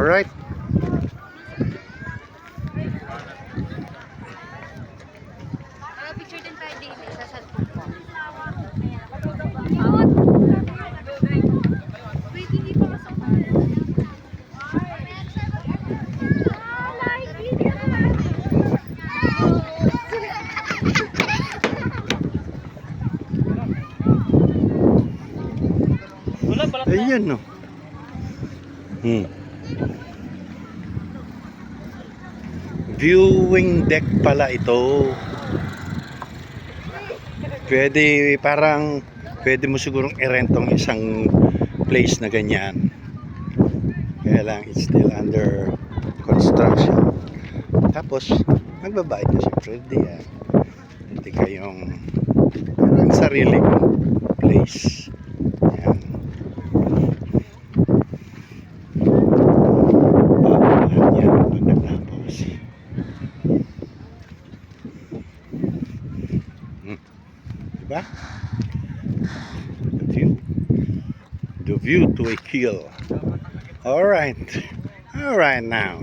Alright. Picture din tayo din sa cellphone ko. Wait, hindi pa kasama. Ayun, no. Viewing deck pala ito. Pwede mo sigurong i-rentong isang place na ganyan. Kaya lang, it's still under construction. Tapos, magbabayad na siyempre. Hindi kayong parang sariling place. Yan. Yan, pag natapos. Diba? The view to a kill. Alright now.